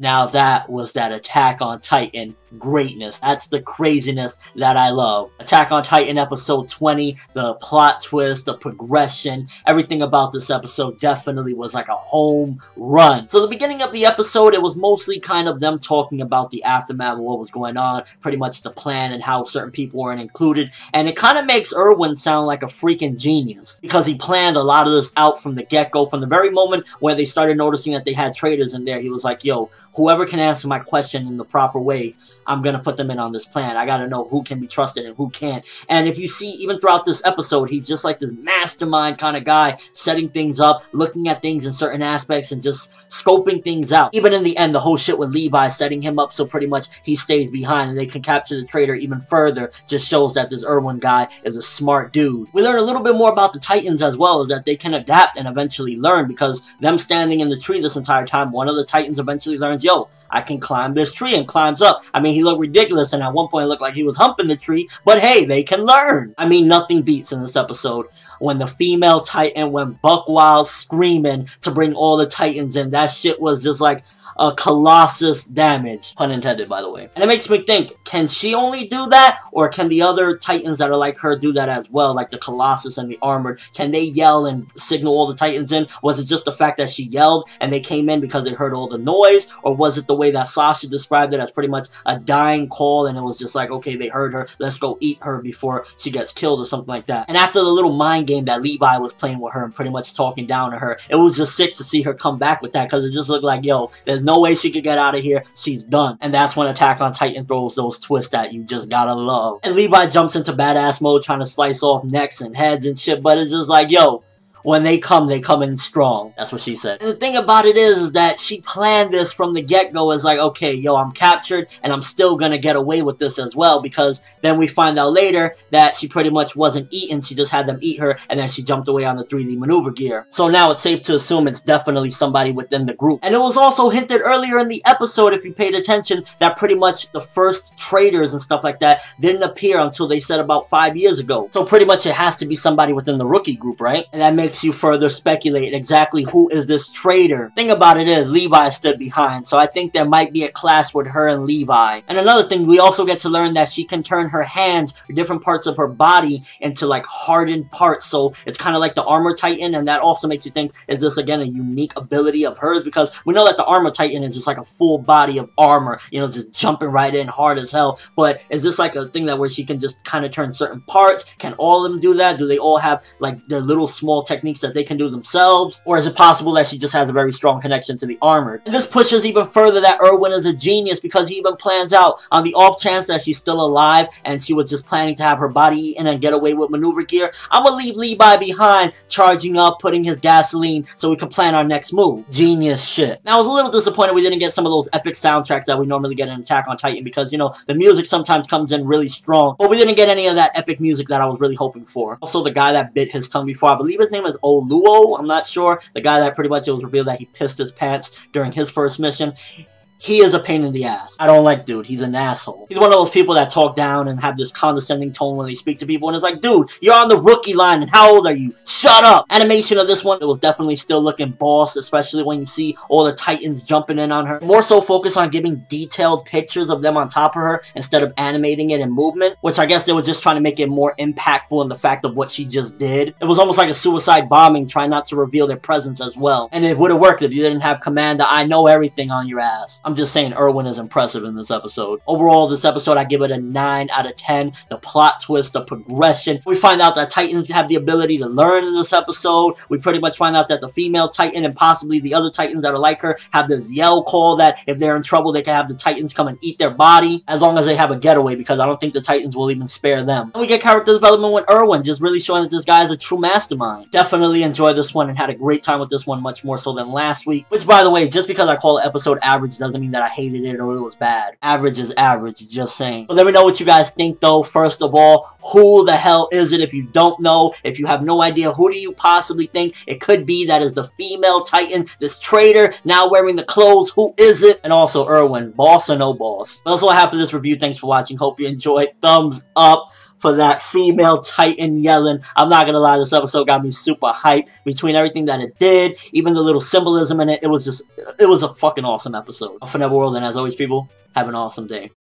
Now that was that Attack on Titan greatness. That's the craziness that I love. Attack on Titan episode 20, the plot twist, the progression, everything about this episode definitely was like a home run. So the beginning of the episode, it was mostly kind of them talking about the aftermath of what was going on, pretty much the plan and how certain people weren't included, and it kind of makes Irwin sound like a freaking genius, because he planned a lot of this out from the get-go. From the very moment where they started noticing that they had traitors in there, he was like, yo, whoever can answer my question in the proper way, I'm gonna put them in on this plan. I gotta know who can be trusted and who can't. And if you see, even throughout this episode, he's just like this mastermind kind of guy, setting things up, looking at things in certain aspects, and just scoping things out. Even in the end, the whole shit with Levi, setting him up so pretty much he stays behind and they can capture the traitor even further, just shows that this Irwin guy is a smart dude. We learn a little bit more about the Titans as well, is that they can adapt and eventually learn, because them standing in the tree this entire time, one of the Titans eventually learns, yo, I can climb this tree, and climbs up. I mean, he looked ridiculous, and at one point it looked like he was humping the tree, but hey, they can learn. I mean, nothing beats in this episode when the female Titan went buck wild screaming to bring all the Titans in. That shit was just like a colossus damage. Pun intended, by the way. And it makes me think, can she only do that? Or can the other Titans that are like her do that as well? Like the Colossus and the Armored. Can they yell and signal all the Titans in? Was it just the fact that she yelled and they came in because they heard all the noise? Or was it the way that Sasha described it as pretty much a dying call, and it was just like, okay, they heard her, let's go eat her before she gets killed or something like that. And after the little mind game that Levi was playing with her and pretty much talking down to her, it was just sick to see her come back with that, because it just looked like, yo, there's no way she could get out of here. She's done. And that's when Attack on Titan throws those twists that you just gotta love. And Levi jumps into badass mode trying to slice off necks and heads and shit, but it's just like, yo, when they come in strong. That's what she said. And the thing about it is that she planned this from the get-go. It's like, okay, yo, I'm captured, and I'm still gonna get away with this as well, because then we find out later that she pretty much wasn't eaten. She just had them eat her, and then she jumped away on the 3D maneuver gear. So now it's safe to assume it's definitely somebody within the group. And it was also hinted earlier in the episode, if you paid attention, that pretty much the first traitors and stuff like that didn't appear until they said about 5 years ago. So pretty much it has to be somebody within the rookie group, right? And that makes you further speculate exactly who is this traitor. Thing about it is, Levi stood behind, so I think there might be a clash with her and Levi. And another thing, we also get to learn that she can turn her hands, or different parts of her body, into like hardened parts, so it's kind of like the Armor Titan, and that also makes you think, is this again a unique ability of hers? Because we know that the Armor Titan is just like a full body of armor, you know, just jumping right in hard as hell, but is this like a thing that where she can just kind of turn certain parts? Can all of them do that? Do they all have like their little small techniques that they can do themselves? Or is it possible that she just has a very strong connection to the Armored? And this pushes even further that Irwin is a genius, because he even plans out, on the off chance that she's still alive and she was just planning to have her body eaten and get away with maneuver gear, I'm gonna leave Levi behind, charging up, putting his gasoline, so we can plan our next move. Genius shit. Now I was a little disappointed we didn't get some of those epic soundtracks that we normally get in Attack on Titan, because, you know, the music sometimes comes in really strong, but we didn't get any of that epic music that I was really hoping for. Also, the guy that bit his tongue before, I believe his name is Oluo, I'm not sure. The guy that pretty much, it was revealed that he pissed his pants during his first mission. He is a pain in the ass. I don't like dude. He's an asshole. He's one of those people that talk down and have this condescending tone when they speak to people, and it's like, dude, you're on the rookie line, and how old are you? Shut up! Animation of this one, it was definitely still looking boss, especially when you see all the Titans jumping in on her. More so focused on giving detailed pictures of them on top of her, instead of animating it in movement, which I guess they were just trying to make it more impactful in the fact of what she just did. It was almost like a suicide bombing, trying not to reveal their presence as well. And it would have worked if you didn't have Commander I know everything on your ass. I'm just saying, Irwin is impressive in this episode. Overall, this episode, I give it a 9 out of 10. The plot twist, the progression. We find out that Titans have the ability to learn in this episode. We pretty much find out that the female Titan and possibly the other Titans that are like her have this yell call that if they're in trouble, they can have the Titans come and eat their body, as long as they have a getaway, because I don't think the Titans will even spare them. And we get character development with Irwin, just really showing that this guy is a true mastermind. Definitely enjoyed this one and had a great time with this one, much more so than last week. Which, by the way, just because I call it episode average doesn't mean that I hated it or it was bad. Average is average, just saying. But let me know what you guys think, though. First of all, who the hell is it? If you don't know, if you have no idea, who do you possibly think it could be that is the female Titan, this traitor, now wearing the clothes? Who is it? And also, Irwin, boss or no boss? That's all I have for this review. Thanks for watching. Hope you enjoyed. Thumbs up. for that female Titan yelling. I'm not gonna lie, this episode got me super hyped. Between everything that it did, even the little symbolism in it, it was a fucking awesome episode. ForneverWorld, and as always, people, have an awesome day.